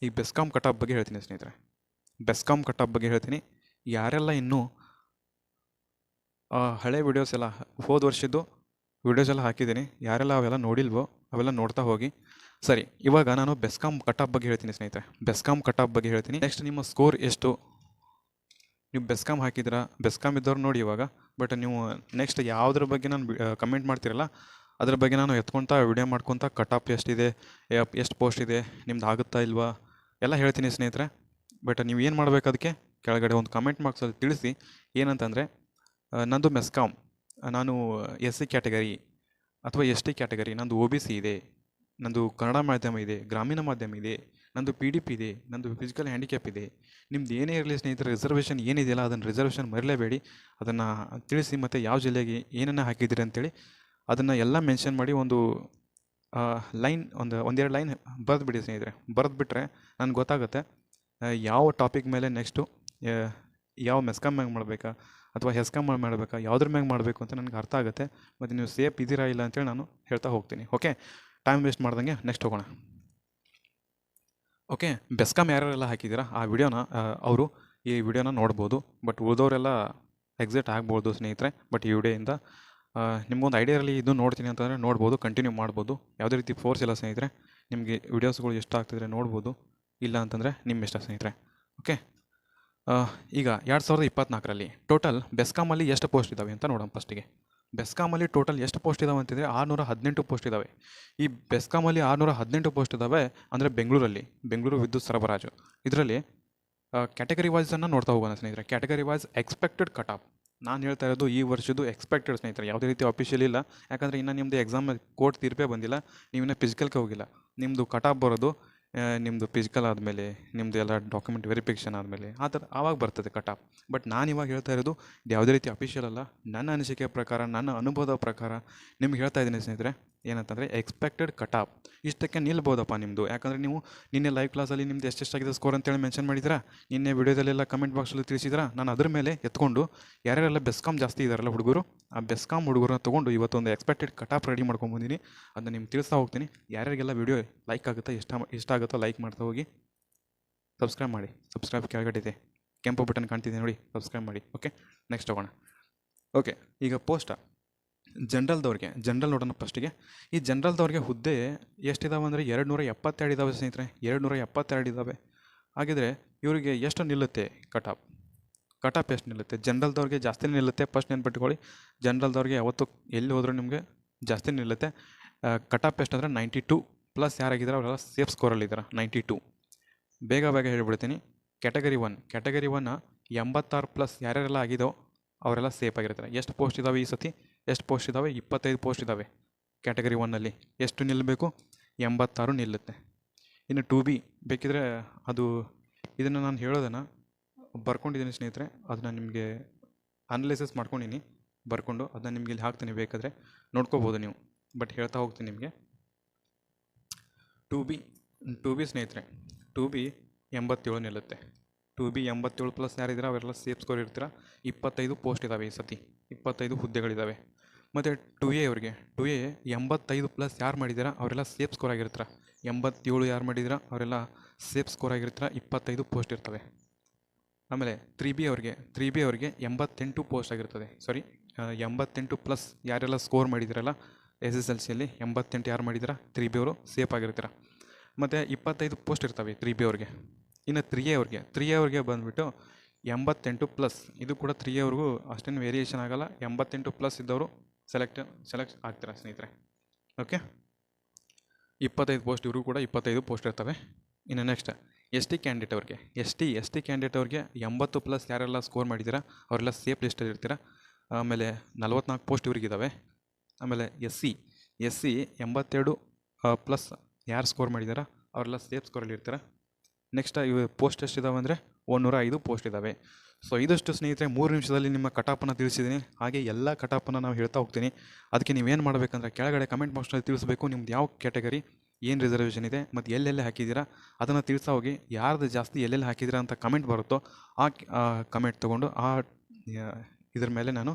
ಈ ಬೆಸ್ಕಾಮ್ ಕಟಾಪ್ ಬಗ್ಗೆ ಹೇಳ್ತೀನಿ ಸ್ನೇಹಿತರೆ. ಬೆಸ್ಕಾಮ್ ಕಟಾಪ್ ಬಗ್ಗೆ ಹೇಳ್ತೀನಿ. ಯಾರೆಲ್ಲ ಇನ್ನೂ ಹಳೆ ವೀಡಿಯೋಸ್ ಎಲ್ಲ, ಹೋದ ವರ್ಷದ್ದು ವೀಡಿಯೋಸ್ ಎಲ್ಲ ಹಾಕಿದ್ದೀನಿ, ಯಾರೆಲ್ಲ ಅವೆಲ್ಲ ನೋಡಿಲ್ವೋ ಅವೆಲ್ಲ ನೋಡ್ತಾ ಹೋಗಿ. ಸರಿ, ಇವಾಗ ನಾನು ಬೆಸ್ಕಾಮ್ ಕಟಾಪ್ ಬಗ್ಗೆ ಹೇಳ್ತೀನಿ ಸ್ನೇಹಿತರೆ. ಬೆಸ್ಕಾಮ್ ಕಟಾಪ್ ಬಗ್ಗೆ ಹೇಳ್ತೀನಿ. ನೆಕ್ಸ್ಟ್ ನಿಮ್ಮ ಸ್ಕೋರ್ ಎಷ್ಟು, ನೀವು ಬೆಸ್ಕಾಮ್ ಹಾಕಿದ್ದೀರಾ, ಬೆಸ್ಕಾಮ್ ಇದ್ದವ್ರು ನೋಡಿ ಇವಾಗ. ಬಟ್ ನೀವು ನೆಕ್ಸ್ಟ್ ಯಾವುದ್ರ ಬಗ್ಗೆ ನಾನು ಕಮೆಂಟ್ ಮಾಡ್ತಿರಲ್ಲ ಅದ್ರ ಬಗ್ಗೆ ನಾನು ಎತ್ಕೊತಾ ವಿಡಿಯೋ ಮಾಡ್ಕೊತ ಕಟಾಪ್ ಎಷ್ಟಿದೆ, ಎಷ್ಟು ಪೋಸ್ಟ್ ಇದೆ, ನಿಮ್ದು ಆಗುತ್ತಾ ಇಲ್ವಾ ಎಲ್ಲ ಹೇಳ್ತೀನಿ ಸ್ನೇಹಿತರೆ. ಬಟ್ ನೀವು ಏನು ಮಾಡಬೇಕು, ಅದಕ್ಕೆ ಕೆಳಗಡೆ ಒಂದು ಕಮೆಂಟ್ ಬಾಕ್ಸಲ್ಲಿ ತಿಳಿಸಿ. ಏನಂತಂದರೆ, ನಂದು ಮೆಸ್ಕಾಮ್, ನಾನು SC ಕ್ಯಾಟಗರಿ ಅಥವಾ ST ಕ್ಯಾಟಗರಿ, ನಂದು OBC ಇದೆ, ನಂದು ಕನ್ನಡ ಮಾಧ್ಯಮ ಇದೆ, ಗ್ರಾಮೀಣ ಮಾಧ್ಯಮ ಇದೆ, ನಂದು PDP ಇದೆ, ನಂದು ಫಿಸಿಕಲ್ ಹ್ಯಾಂಡಿಕ್ಯಾಪ್ ಇದೆ. ನಿಮ್ದು ಏನೇ ಇರಲಿ ಸ್ನೇಹಿತರೆ, ರಿಸರ್ವೇಷನ್ ಏನಿದೆಯಲ್ಲ ಅದನ್ನು ರಿಸರ್ವೇಷನ್ ಮರಿಲೇಬೇಡಿ. ಅದನ್ನು ತಿಳಿಸಿ, ಮತ್ತು ಯಾವ ಜಿಲ್ಲೆಗೆ ಏನನ್ನು ಹಾಕಿದ್ದೀರಿ ಅಂತೇಳಿ ಅದನ್ನು ಎಲ್ಲ ಮೆನ್ಷನ್ ಮಾಡಿ ಒಂದು ಲೈನ್, ಒಂದೆರಡು ಲೈನ್ ಬರೆದುಬಿಡಿ ಸ್ನೇಹಿತರೆ. ಬರೆದುಬಿಟ್ರೆ ನನಗೆ ಗೊತ್ತಾಗುತ್ತೆ ಯಾವ ಟಾಪಿಕ್ ಮೇಲೆ ನೆಕ್ಸ್ಟು ಯಾವ ಮೆಸ್ಕಾಮ್ ಮ್ಯಾಗ ಮಾಡಬೇಕಾ ಅಥವಾ ಹೆಸ್ಕಾಮ್ ಮಾಡಬೇಕಾ, ಯಾವುದ್ರ ಮ್ಯಾಗ ಮಾಡಬೇಕು ಅಂತ ನನಗೆ ಅರ್ಥ ಆಗುತ್ತೆ. ಮತ್ತು ನೀವು ಸೇಫ್ ಇದ್ದೀರಾ ಇಲ್ಲ ಅಂತೇಳಿ ನಾನು ಹೇಳ್ತಾ ಹೋಗ್ತೀನಿ. ಓಕೆ, ಟೈಮ್ ವೇಸ್ಟ್ ಮಾಡ್ದಂಗೆ ನೆಕ್ಸ್ಟ್ ಹೋಗೋಣ. ಓಕೆ, ಬೆಸ್ಕಾಮ್ ಯಾರೆಲ್ಲ ಹಾಕಿದ್ದೀರಾ ಆ ವಿಡಿಯೋನ ಅವರು ಈ ವಿಡಿಯೋನ ನೋಡ್ಬೋದು. ಬಟ್ ಉಳಿದವರೆಲ್ಲ ಎಕ್ಸಿಟ್ ಆಗ್ಬೋದು ಸ್ನೇಹಿತರೆ. ಬಟ್ ಈ ವಿಡಿಯೋಯಿಂದ ನಿಮ್ಗೊಂದು ಐಡಿಯಾ ಇರಲಿ, ಇದು ನೋಡ್ತೀನಿ ಅಂತಂದರೆ ನೋಡ್ಬೋದು, ಕಂಟಿನ್ಯೂ ಮಾಡ್ಬೋದು. ಯಾವುದೇ ರೀತಿ ಫೋರ್ಸ್ ಇಲ್ಲ ಸ್ನೇಹಿತರೆ. ನಿಮಗೆ ವಿಡಿಯೋಸ್ಗಳು ಇಷ್ಟ ಆಗ್ತಿದ್ರೆ ನೋಡ್ಬೋದು, ಇಲ್ಲ ಅಂತಂದರೆ ನಿಮ್ಮ ಇಷ್ಟ ಸ್ನೇಹಿತರೆ. ಓಕೆ, ಈಗ 2024ರಲ್ಲಿ ಟೋಟಲ್ ಬೆಸ್ಕಾಮಲ್ಲಿ ಎಷ್ಟು ಪೋಸ್ಟ್ ಇದ್ದಾವೆ ಅಂತ ನೋಡೋಣ. ಫಸ್ಟಿಗೆ ಬೆಸ್ಕಾಮಲ್ಲಿ ಟೋಟಲ್ ಎಷ್ಟು ಪೋಸ್ಟ್ ಇದ್ದಾವೆ ಅಂತಂದರೆ 618 ಪೋಸ್ಟ್ ಇದ್ದಾವೆ. ಈ ಬೆಸ್ಕಾಮಲ್ಲಿ 618 ಪೋಸ್ಟ್ ಇದ್ದಾವೆ ಅಂದರೆ ಬೆಂಗಳೂರು ವಿದ್ಯುತ್ ಸರಬರಾಜು. ಇದರಲ್ಲಿ ಕ್ಯಾಟಗರಿ ವೈಸನ್ನು ನೋಡ್ತಾ ಹೋಗೋಣ ಸ್ನೇಹಿತರೆ. ಕ್ಯಾಟಗರಿ ವೈಸ್ ಎಕ್ಸ್ಪೆಕ್ಟೆಡ್ ಕಟಾಪ್ ನಾನು ಹೇಳ್ತಾ ಇರೋದು ಈ ವರ್ಷದ್ದು ಎಕ್ಸ್ಪೆಕ್ಟೆಡ್ ಸ್ನೇಹಿತರೆ. ಯಾವುದೇ ರೀತಿ ಅಫಿಷಿಯಲ್ ಇಲ್ಲ, ಯಾಕಂದರೆ ಇನ್ನು ನಿಮ್ಮದು ಎಕ್ಸಾಮ್ ಕೋರ್ಟ್ ತೀರ್ಪೇ ಬಂದಿಲ್ಲ, ನೀವಿನ್ನೂ ಫಿಸಿಕಲ್ಗೆ ಹೋಗಿಲ್ಲ. ನಿಮ್ಮದು ಕಟಾಪ್ ಬರೋದು ನಿಮ್ಮದು ಫಿಸಿಕಲ್ ಆದಮೇಲೆ, ನಿಮ್ಮದು ಎಲ್ಲ ಡಾಕ್ಯುಮೆಂಟ್ ವೆರಿಫಿಕೇಷನ್ ಆದಮೇಲೆ ಆ ಥರ ಆವಾಗ ಬರ್ತದೆ ಕಟಾಪ್. ಬಟ್ ನಾನು ಇವಾಗ ಹೇಳ್ತಾ ಇರೋದು ಯಾವುದೇ ರೀತಿ ಅಫಿಷಿಯಲ್ ಅಲ್ಲ, ನನ್ನ ಅನಿಸಿಕೆಯ ಪ್ರಕಾರ, ನನ್ನ ಅನುಭವದ ಪ್ರಕಾರ ನಿಮ್ಗೆ ಹೇಳ್ತಾ ಇದ್ದೀನಿ ಸ್ನೇಹಿತರೆ. ಏನಂತಂದರೆ ಎಕ್ಸ್ಪೆಕ್ಟೆಡ್ ಕಟಾಪ್ ಇಷ್ಟಕ್ಕೆ ನಿಲ್ಬೋದಪ್ಪ ನಿಮ್ಮದು. ಯಾಕಂದರೆ ನೀವು ನಿನ್ನೆ ಲೈವ್ ಕ್ಲಾಸಲ್ಲಿ ನಿಮ್ದು ಎಷ್ಟೆಷ್ಟಾಗಿದೆ ಸ್ಕೋರ್ ಅಂತೇಳಿ ಮೆನ್ಷನ್ ಮಾಡಿದ್ದೀರಾ, ನಿನ್ನೆ ವಿಡಿಯೋದಲ್ಲೆಲ್ಲ ಕಮೆಂಟ್ ಬಾಕ್ಸಲ್ಲಿ ತಿಳಿಸಿದ್ದೀರಾ. ನಾನು ಅದ್ರ ಮೇಲೆ ಎತ್ಕೊಂಡು ಯಾರ್ಯಾರೆಲ್ಲ ಬೆಸ್ಕಾಮ್ ಜಾಸ್ತಿ ಇದ್ದಾರಲ್ಲ ಹುಡುಗರು, ಆ ಬೆಸ್ಕಾಮ್ ಹುಡುಗರನ್ನ ತೊಗೊಂಡು ಇವತ್ತೊಂದು ಎಕ್ಸ್ಪೆಕ್ಟೆಡ್ ಕಟಾಪ್ ರೆಡಿ ಮಾಡ್ಕೊಂಬಂದಿನಿ. ಅದನ್ನ ನಿಮ್ಗೆ ತಿಳಿಸ್ತಾ ಹೋಗ್ತೀನಿ. ಯಾರ್ಯಾರಿಗೆಲ್ಲ ವಿಡಿಯೋ ಲೈಕ್ ಆಗುತ್ತಾ, ಇಷ್ಟ ಆಗುತ್ತೋ ಲೈಕ್ ಮಾಡ್ತಾ ಹೋಗಿ. ಸಬ್ಸ್ಕ್ರೈಬ್ ಮಾಡಿ, ಸಬ್ಸ್ಕ್ರೈಬ್ ಕೆಳಗಡೆ ಕೆಂಪು ಬಟನ್ ಕಾಣ್ತಿದೆ ನೋಡಿ, ಸಬ್ಸ್ಕ್ರೈಬ್ ಮಾಡಿ. ಓಕೆ, ನೆಕ್ಸ್ಟ್ ಹೋಗೋಣ. ಓಕೆ, ಈಗ ಪೋಸ್ಟ ಜನರಲ್ ನೋಡೋಣ ಫಸ್ಟಿಗೆ. ಈ ಜನರಲ್ದವ್ರಿಗೆ ಹುದ್ದೆ ಎಷ್ಟಿದಾವೆ ಅಂದರೆ 272 ಇದ್ದಾವೆ ಸ್ನೇಹಿತರೆ. 272 ಇದ್ದಾವೆ. ಹಾಗಿದ್ರೆ ಇವರಿಗೆ ಎಷ್ಟು ನಿಲ್ಲುತ್ತೆ ಕಟಾಪ್ ಎಷ್ಟು ನಿಲ್ಲುತ್ತೆ? ಜನರಲ್ದವ್ರಿಗೆ ಜಾಸ್ತಿ ನಿಲ್ಲುತ್ತೆ. ಫಸ್ಟ್ ನೆನ್ಪಿಟ್ಕೊಳ್ಳಿ, ಜನರಲ್ದವ್ರಿಗೆ ಯಾವತ್ತು ಎಲ್ಲಿ ಹೋದರೂ ನಿಮಗೆ ಜಾಸ್ತಿ ನಿಲ್ಲುತ್ತೆ. ಕಟಾಪ್ ಎಷ್ಟು ಅಂದರೆ 92 ಪ್ಲಸ್ ಯಾರಾಗಿದ್ದಾರೆ ಅವರೆಲ್ಲ ಸೇಫ್ ಸ್ಕೋರಲ್ಲಿದ್ದಾರೆ 92. ಬೇಗ ಹೇಳ್ಬಿಡ್ತೀನಿ. ಕ್ಯಾಟಗರಿ 1 86+ ಯಾರ್ಯಾರೆಲ್ಲ ಆಗಿದೋ ಅವರೆಲ್ಲ ಸೇಫ್ ಆಗಿರ್ತಾರೆ. ಎಷ್ಟು ಪೋಸ್ಟ್ ಇದ್ದಾವೆ ಈ ಸತಿ? ಎಷ್ಟು ಪೋಸ್ಟ್ ಇದ್ದಾವೆ? 25 ಪೋಸ್ಟ್ ಇದ್ದಾವೆ ಕ್ಯಾಟಗರಿ 1ನಲ್ಲಿ. ಎಷ್ಟು ನಿಲ್ಲಬೇಕು? 86 ನಿಲ್ಲುತ್ತೆ. ಇನ್ನು 2B ಬೇಕಿದ್ರೆ ಅದು ಇದನ್ನು ನಾನು ಹೇಳೋದನ್ನು ಬರ್ಕೊಂಡಿದ್ದೀನಿ ಸ್ನೇಹಿತರೆ, ಅದನ್ನ ನಿಮಗೆ ಅನಲೈಸಿಸ್ ಮಾಡ್ಕೊಂಡಿನಿ ಬರ್ಕೊಂಡು ಅದನ್ನ ನಿಮ್ಗೆ ಇಲ್ಲಿ ಹಾಕ್ತೀನಿ, ಬೇಕಾದರೆ ನೋಡ್ಕೋಬೋದು ನೀವು. ಬಟ್ ಹೇಳ್ತಾ ಹೋಗ್ತೀನಿ ನಿಮಗೆ. 2B ಸ್ನೇಹಿತರೆ 2B 87 ನಿಲ್ಲುತ್ತೆ. 2B 87 ಪ್ಲಸ್ ಯಾರಿದ್ದೀರ ಅವರೆಲ್ಲ ಸೇಫ್ ಸ್ಕೋರ್ ಇರ್ತೀರ. 25 ಪೋಸ್ಟ್ ಇದ್ದಾವೆ ಈ ಸತಿ, 25 ಹುದ್ದೆಗಳಿದ್ದಾವೆ. ಮತ್ತು 2A ಅವ್ರಿಗೆ 2A 85 ಪ್ಲಸ್ ಯಾರು ಮಾಡಿದ್ದೀರಾ ಅವರೆಲ್ಲ ಸೇಫ್ ಸ್ಕೋರ್ ಆಗಿರ್ತೀರ. 87 ಯಾರು ಮಾಡಿದ್ದೀರಾ ಅವರೆಲ್ಲ ಸೇಫ್ ಸ್ಕೋರ್ ಆಗಿರ್ತೀರ. 25 ಪೋಸ್ಟ್ ಇರ್ತವೆ. ಆಮೇಲೆ 3B ಅವ್ರಿಗೆ 88 ಪೋಸ್ಟ್ ಆಗಿರ್ತದೆ. ಸಾರಿ 88 ಪ್ಲಸ್ ಯಾರೆಲ್ಲ ಸ್ಕೋರ್ ಮಾಡಿದ್ದೀರಲ್ಲ SSLCಯಲ್ಲಿ 88 ಯಾರು ಮಾಡಿದ್ದೀರಾ 3B ಅವರು ಸೇಫ್ ಆಗಿರ್ತೀರ. ಮತ್ತು 25 ಪೋಸ್ಟ್ ಇರ್ತವೆ 3B ಅವ್ರಿಗೆ. ಇನ್ನು 3A ಅವ್ರಿಗೆ ಬಂದುಬಿಟ್ಟು 88 ಪ್ಲಸ್, ಇದು ಕೂಡ 3A ಅವ್ರಿಗೂ ಅಷ್ಟೇನು ವೇರಿಯೇಷನ್ ಆಗಲ್ಲ. 88 ಪ್ಲಸ್ ಇದ್ದವರು ಸೆಲೆಕ್ಟ್ ಆಗ್ತೀರಾ ಸ್ನೇಹಿತರೆ. ಓಕೆ, 25 ಪೋಸ್ಟ್ ಇವರು ಕೂಡ 25 ಪೋಸ್ಟ್ ಇರ್ತವೆ. ಇನ್ನು ನೆಕ್ಸ್ಟ್ ST ಕ್ಯಾಂಡಿಡೇಟ್ ಅವ್ರಿಗೆ ಎಸ್ ಟಿ ಕ್ಯಾಂಡಿಡೇಟ್ ಅವ್ರಿಗೆ 80 ಪ್ಲಸ್ ಯಾರೆಲ್ಲ ಸ್ಕೋರ್ ಮಾಡಿದ್ದೀರಾ ಅವರೆಲ್ಲ ಸೇಫ್ ಲಿಸ್ಟಲ್ಲಿ ಇರ್ತೀರ. ಆಮೇಲೆ 44 ಪೋಸ್ಟ್ ಇವ್ರಿಗಿದ್ದಾವೆ. ಆಮೇಲೆ ಎಸ್ ಸಿ 82 ಪ್ಲಸ್ ಯಾರು ಸ್ಕೋರ್ ಮಾಡಿದಾರ ಅವರೆಲ್ಲ ಸೇಫ್ ಸ್ಕೋರಲ್ಲಿ ಇರ್ತಾರೆ. ನೆಕ್ಸ್ಟ್ ಇವು ಪೋಸ್ಟ್ ಎಷ್ಟಿದ್ದಾವೆ ಅಂದರೆ 105 ಪೋಸ್ಟ್ ಇದ್ದಾವೆ. ಸೊ ಇದಷ್ಟು ಸ್ನೇಹಿತರೆ 3 ನಿಮಿಷದಲ್ಲಿ ನಿಮ್ಮ ಕಟಾಪನ್ನು ತಿಳಿಸಿದ್ದೀನಿ. ಹಾಗೆ ಎಲ್ಲ ಕಟಾಪನ್ನು ನಾವು ಹೇಳ್ತಾ ಹೋಗ್ತೀನಿ. ಅದಕ್ಕೆ ನೀವೇನು ಮಾಡಬೇಕಂದ್ರೆ ಕೆಳಗಡೆ ಕಮೆಂಟ್ ಬಾಕ್ಸ್ನಲ್ಲಿ ತಿಳಿಸಬೇಕು ನಿಮ್ದು ಯಾವ ಕ್ಯಾಟಗರಿ, ಏನು ರಿಸರ್ವೇಷನ್ ಇದೆ ಮತ್ತು ಎಲ್ಲೆಲ್ಲಿ ಹಾಕಿದ್ದೀರಾ ಅದನ್ನು ತಿಳಿಸ್ತಾ ಹೋಗಿ. ಯಾರ್ದು ಜಾಸ್ತಿ ಎಲ್ಲೆಲ್ಲಿ ಹಾಕಿದ್ದೀರಾ ಅಂತ ಕಮೆಂಟ್ ಬರುತ್ತೋ ಆ ಕಮೆಂಟ್ ತೊಗೊಂಡು ಇದ್ರ ಮೇಲೆ ನಾನು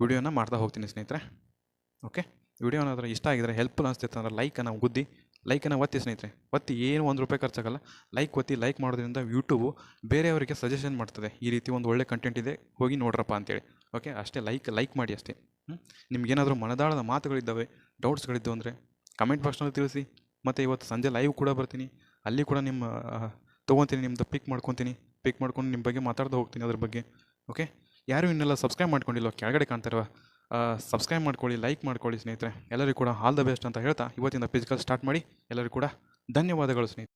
ವಿಡಿಯೋನ ಮಾಡ್ತಾ ಹೋಗ್ತೀನಿ ಸ್ನೇಹಿತರೆ. ಓಕೆ, ವಿಡಿಯೋ ಏನಾದರೂ ಇಷ್ಟ ಆಗಿದ್ರೆ ಹೆಲ್ಪ್ಫುಲ್ ಅನಿಸ್ತಿತ್ತು ಅಂದ್ರೆ ಲೈಕನ್ನು ಒತ್ತಿ ಸ್ನೇಹಿತರೆ. ಒತ್ತಿ ಏನು ₹1 ಖರ್ಚಾಗಲ್ಲ. ಲೈಕ್ ಮಾಡೋದ್ರಿಂದ ಯೂಟ್ಯೂಬು ಬೇರೆಯವರಿಗೆ ಸಜೆಷನ್ ಮಾಡ್ತದೆ, ಈ ರೀತಿ ಒಂದು ಒಳ್ಳೆ ಕಂಟೆಂಟ್ ಇದೆ ಹೋಗಿ ನೋಡ್ರಪ್ಪ ಅಂತೇಳಿ. ಓಕೆ, ಅಷ್ಟೇ ಲೈಕ್ ಮಾಡಿ ಅಷ್ಟೇ. ನಿಮ್ಗೇನಾದರೂ ಮನದಾಳದ ಮಾತುಗಳಿದ್ದಾವೆ, ಡೌಟ್ಸ್ಗಳಿದ್ದು ಅಂದರೆ ಕಮೆಂಟ್ ಬಾಕ್ಸ್ನಲ್ಲಿ ತಿಳಿಸಿ. ಮತ್ತು ಇವತ್ತು ಸಂಜೆ ಲೈವ್ ಕೂಡ ಬರ್ತೀನಿ, ಅಲ್ಲಿ ಕೂಡ ನಿಮ್ಮ ತೊಗೊತೀನಿ, ನಿಮ್ಮದು ಪಿಕ್ ಮಾಡ್ಕೊಂಡು ನಿಮ್ಮ ಬಗ್ಗೆ ಮಾತಾಡ್ತಾ ಹೋಗ್ತೀನಿ ಅದ್ರ ಬಗ್ಗೆ. ಓಕೆ, ಯಾರು ಇನ್ನೆಲ್ಲ ಸಬ್ಸ್ಕ್ರೈಬ್ ಮಾಡ್ಕೊಂಡಿಲ್ಲ ಕೆಳಗಡೆ ಕಾಣ್ತಾರವ, ಸಬ್ಸ್ಕ್ರೈಬ್ ಮಾಡ್ಕೊಳ್ಳಿ, ಲೈಕ್ ಮಾಡ್ಕೊಳ್ಳಿ ಸ್ನೇಹಿತರೆ. ಎಲ್ಲರಿಗೂ ಕೂಡ ಆಲ್ ದ ಬೆಸ್ಟ್ ಅಂತ ಹೇಳ್ತಾ ಇವತ್ತಿಂದ ಫಿಸಿಕಲ್ ಸ್ಟಾರ್ಟ್ ಮಾಡಿ. ಎಲ್ಲರಿಗೂ ಕೂಡ ಧನ್ಯವಾದಗಳು ಸ್ನೇಹಿತರೆ.